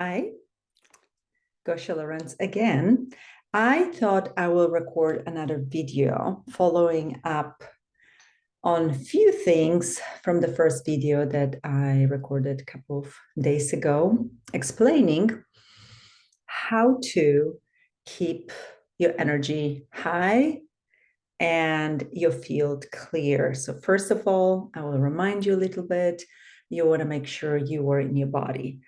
Hi, Gosha Lorenz again. I thought I will record another video following up on a few things from the first video that I recorded a couple of days ago, explaining how to keep your energy high and your field clear. So first of all, I will remind you a little bit, you want to make sure you are in your body.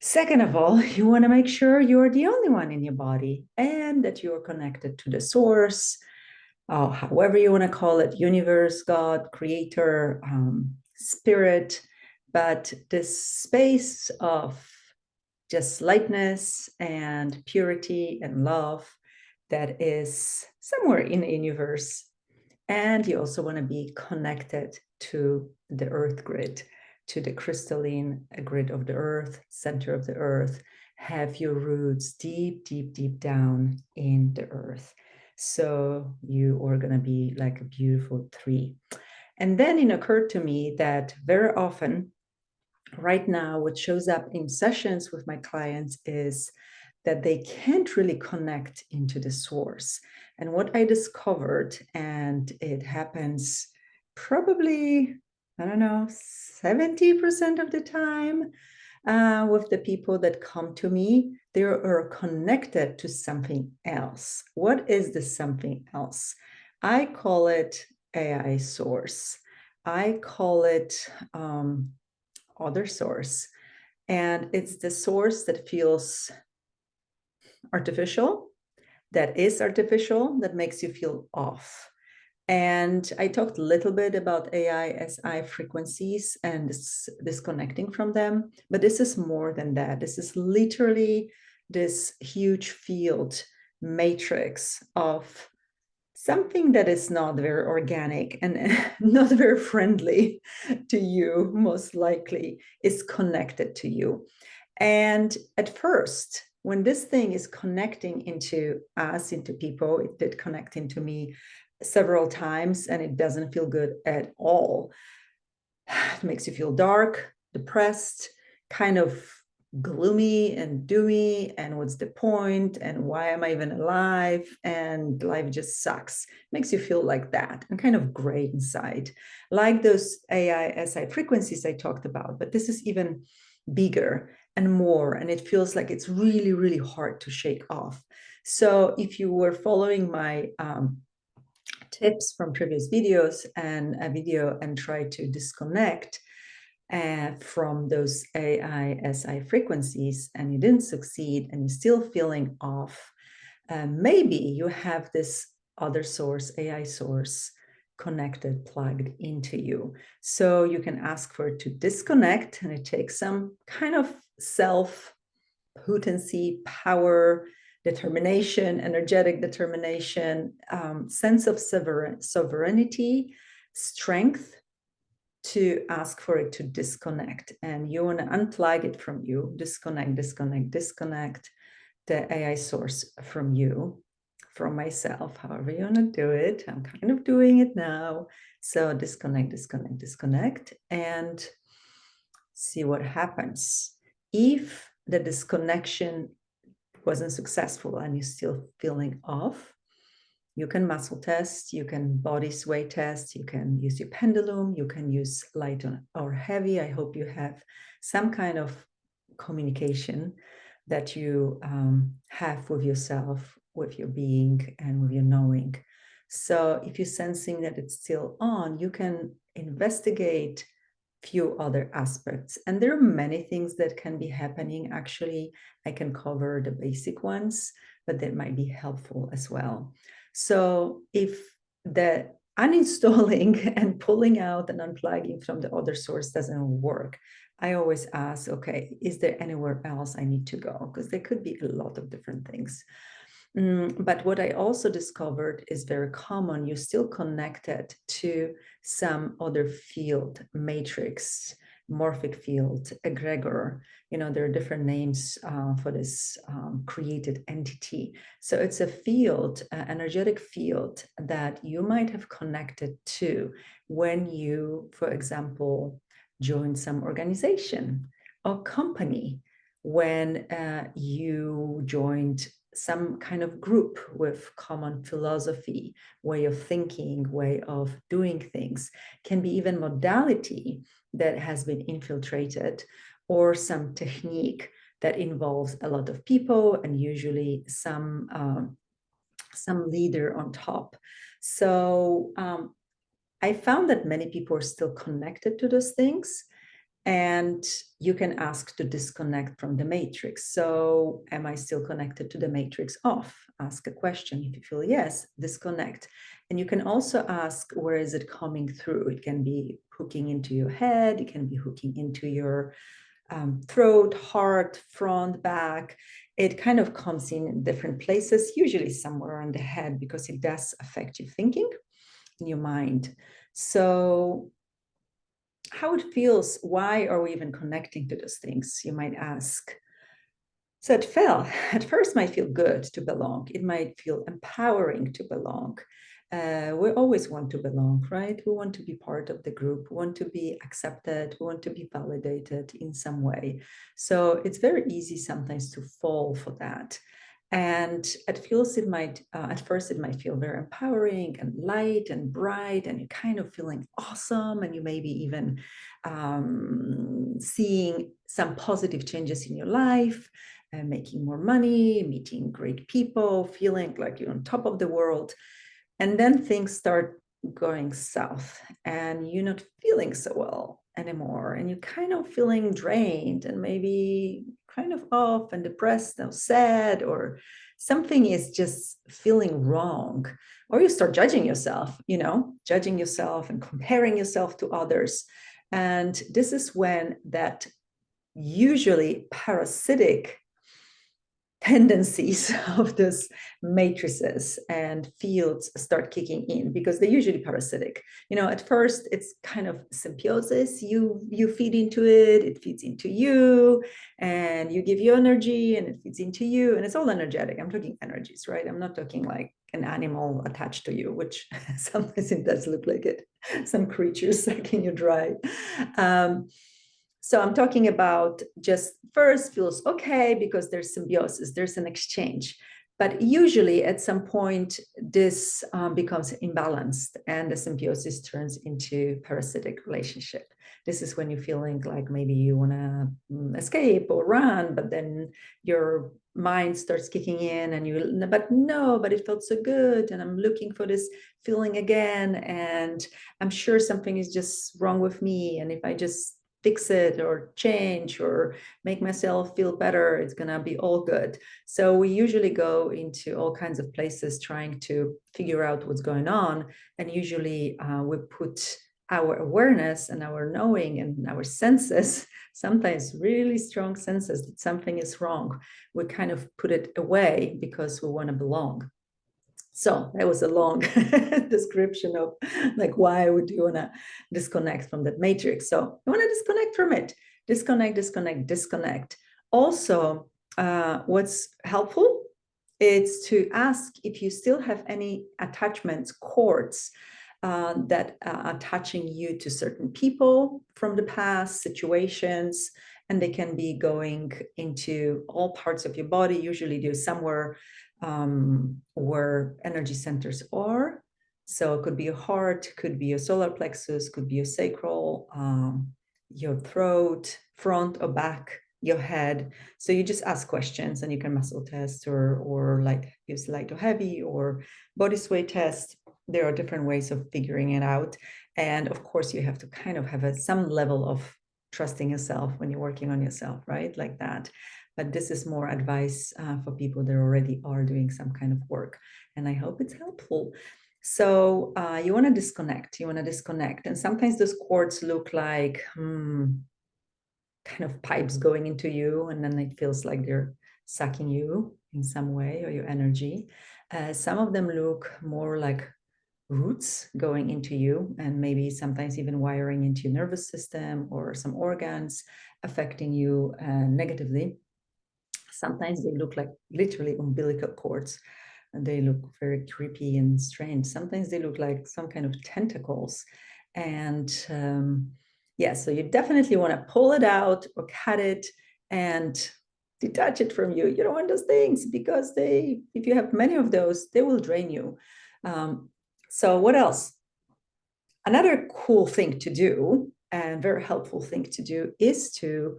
Second of all, you want to make sure you're the only one in your body and that you're connected to the source, however you want to call it, universe, God, creator, spirit. But this space of just lightness and purity and love that is somewhere in the universe. And you also want to be connected to the earth grid, to the crystalline grid of the earth, center of the earth. Have your roots deep, deep, deep down in the earth. So you are going to be like a beautiful tree. And then it occurred to me that very often, right now, what shows up in sessions with my clients is that they can't really connect into the source. And what I discovered, and it happens probably, I don't know, 70% of the time with the people that come to me, they are connected to something else. What is the something else? I call it AI source. I call it other source. And it's the source that feels artificial, that is artificial, that makes you feel off. And I talked a little bit about AI, SI frequencies and disconnecting from them, but this is more than that. This is literally this huge field matrix of something that is not very organic and not very friendly to you, most likely, is connected to you. And at first, when this thing is connecting into us, into people, it did connect into me several times and it doesn't feel good at all. It makes you feel dark, depressed, kind of gloomy and doomy, and what's the point, and why am I even alive, and life just sucks. Makes you feel like that and kind of gray inside, like those AI SI frequencies I talked about, but this is even bigger and more, and it feels like it's really, really hard to shake off. So if you were following my tips from previous videos and a video and try to disconnect from those AI SI frequencies and you didn't succeed and you're still feeling off, maybe you have this other source, AI source, connected, plugged into you. So you can ask for it to disconnect, and it takes some kind of self potency, power, determination, energetic determination, sense of sovereignty, strength to ask for it to disconnect. And you want to unplug it from you, disconnect, disconnect, disconnect the AI source from you, from myself, however you want to do it. I'm kind of doing it now. So disconnect, disconnect, disconnect, and see what happens. If the disconnection wasn't successful and you're still feeling off, you can muscle test, you can body sway test, you can use your pendulum, you can use light or heavy. I hope you have some kind of communication that you have with yourself, with your being, and with your knowing. So if you're sensing that it's still on, you can investigate few other aspects. And there are many things that can be happening. Actually, I can cover the basic ones, but that might be helpful as well. So if the uninstalling and pulling out and unplugging from the other source doesn't work, I always ask, okay, is there anywhere else I need to go? Because there could be a lot of different things. But what I also discovered is very common. You're still connected to some other field, matrix, morphic field, egregor. You know, there are different names for this created entity. So it's a field, energetic field that you might have connected to when you, for example, join some organization or company, when you joined some kind of group with common philosophy, way of thinking, way of doing things, can be even modality that has been infiltrated, or some technique that involves a lot of people and usually some leader on top. So I found that many people are still connected to those things, and you can ask to disconnect from the matrix. So am I still connected to the matrix? Off. Ask a question. If you feel yes, disconnect. And you can also ask, where is it coming through? It can be hooking into your head. It can be hooking into your throat, heart, front, back. It kind of comes in different places, usually somewhere on the head, because it does affect your thinking in your mind. So how it feels, why are we even connecting to those things, you might ask. So at first might feel good to belong. It might feel empowering to belong. We always want to belong, right? We want to be part of the group. We want to be accepted. We want to be validated in some way. So it's very easy sometimes to fall for that. And at first it might feel very empowering and light and bright, and you're kind of feeling awesome, and you maybe even seeing some positive changes in your life, making more money, meeting great people, feeling like you're on top of the world. And then things start going south, and you're not feeling so well anymore, and you're kind of feeling drained and maybe kind of off and depressed or sad, or something is just feeling wrong. Or you start judging yourself, judging yourself and comparing yourself to others. And this is when that usually parasitic tendencies of those matrices and fields start kicking in, because they're usually parasitic. At first it's kind of symbiosis. You feed into it, it feeds into you, and you give you energy and it feeds into you, and it's all energetic. I'm talking energies, right? I'm not talking like an animal attached to you, which sometimes it does look like it, some creatures sucking you dry. So I'm talking about just first feels okay because there's symbiosis, there's an exchange. But usually at some point, this becomes imbalanced and the symbiosis turns into parasitic relationship. This is when you're feeling like maybe you want to escape or run, but then your mind starts kicking in and but it felt so good. And I'm looking for this feeling again. And I'm sure something is just wrong with me. And if I just fix it or change or make myself feel better, it's gonna be all good. So we usually go into all kinds of places trying to figure out what's going on, and usually we put our awareness and our knowing and our senses, sometimes really strong senses that something is wrong, we kind of put it away because we want to belong. So that was a long description of like, why would you want to disconnect from that matrix? So you want to disconnect from it. Disconnect. Also, what's helpful is to ask if you still have any attachments, cords that are attaching you to certain people from the past, situations, and they can be going into all parts of your body. Usually they're somewhere where energy centers are. So it could be your heart, could be your solar plexus, could be your sacral, your throat, front or back, your head. So you just ask questions, and you can muscle test or like use light or heavy or body sway test. There are different ways of figuring it out. And of course, you have to kind of have some level of trusting yourself when you're working on yourself, right? Like that. But this is more advice for people that already are doing some kind of work. And I hope it's helpful. So you want to disconnect. And sometimes those cords look like kind of pipes going into you, and then it feels like they're sucking you in some way, or your energy. Some of them look more like roots going into you, and maybe sometimes even wiring into your nervous system or some organs, affecting you negatively. Sometimes they look like literally umbilical cords, and they look very creepy and strange. Sometimes they look like some kind of tentacles. And yeah, so you definitely want to pull it out or cut it and detach it from you. You don't want those things because if you have many of those, they will drain you. So what else? Another cool thing to do and very helpful thing to do is to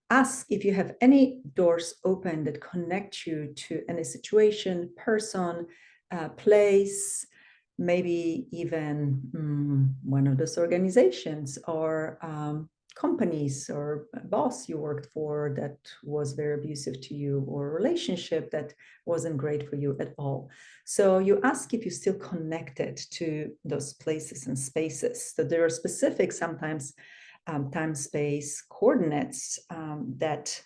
ask if you have any doors open that connect you to any situation, person, place, maybe even one of those organizations or companies or a boss you worked for that was very abusive to you, or a relationship that wasn't great for you at all. So you ask if you're still connected to those places and spaces. So there are specific sometimes time space coordinates that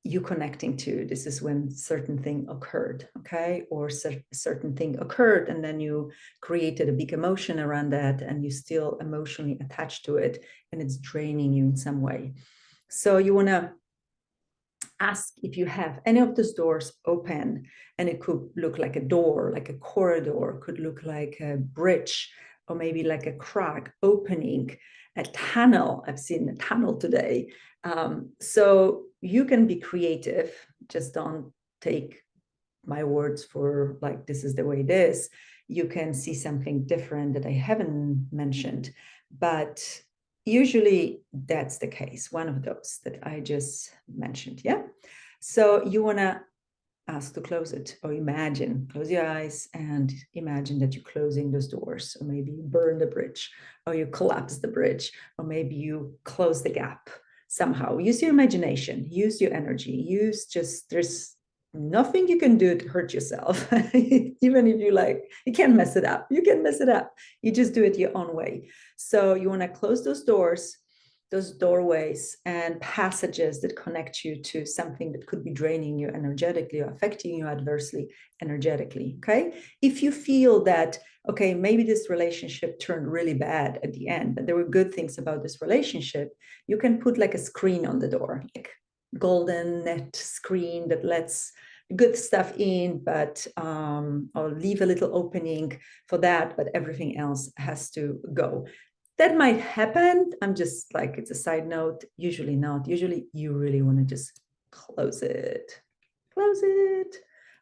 you connecting to. This is when certain thing occurred, okay, or certain thing occurred and then you created a big emotion around that and you still emotionally attached to it and it's draining you in some way. So you want to ask if you have any of those doors open, and it could look like a door, like a corridor, could look like a bridge, or maybe like a crack opening, a tunnel. I've seen a tunnel today. So you can be creative. Just don't take my words for like, this is the way it is. You can see something different that I haven't mentioned, but usually that's the case, one of those that I just mentioned. Yeah. So you want to ask to close it, or close your eyes and imagine that you're closing those doors, or maybe you burn the bridge, or you collapse the bridge, or maybe you close the gap somehow. Use your imagination, use your energy, there's nothing you can do to hurt yourself. Even if you can't mess it up. You can mess it up. You just do it your own way. So you want to close those doors, those doorways and passages that connect you to something that could be draining you energetically or affecting you adversely energetically. Okay. If you feel that, okay, maybe this relationship turned really bad at the end, but there were good things about this relationship, you can put like a screen on the door, like golden net screen that lets good stuff in, but or leave a little opening for that, but everything else has to go. That might happen. I'm just like, it's a side note. Usually not. Usually you really want to just close it. Close it.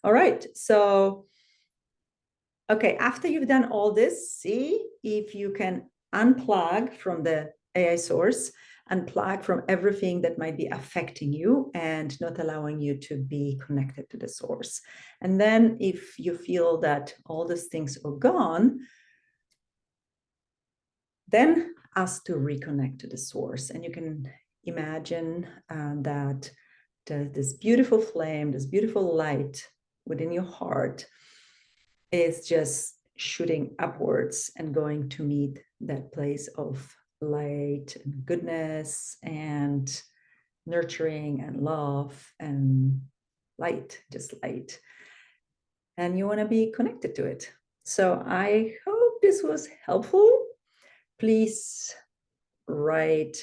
All right. So, okay, after you've done all this, see if you can unplug from the AI source, unplug from everything that might be affecting you and not allowing you to be connected to the source. And then if you feel that all these things are gone, then ask to reconnect to the source. And you can imagine that this beautiful flame, this beautiful light within your heart is just shooting upwards and going to meet that place of light and goodness and nurturing and love and light, just light. And you want to be connected to it. So I hope this was helpful. Please write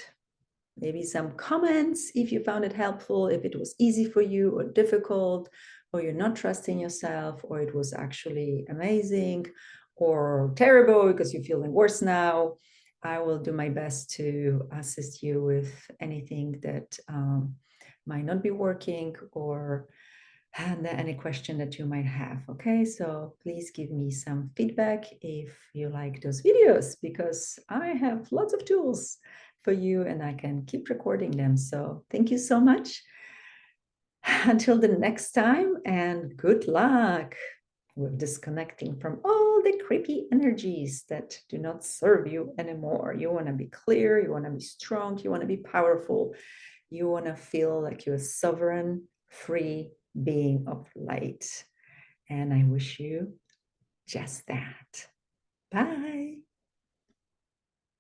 maybe some comments if you found it helpful, if it was easy for you or difficult, or you're not trusting yourself, or it was actually amazing or terrible because you're feeling worse now. I will do my best to assist you with anything that might not be working, or any question that you might have. Okay, so please give me some feedback if you like those videos, because I have lots of tools for you and I can keep recording them. So thank you so much. Until the next time, and good luck with disconnecting from all the creepy energies that do not serve you anymore. You want to be clear, you want to be strong, you want to be powerful, you want to feel like you're a sovereign, free being of light. And I wish you just that. Bye.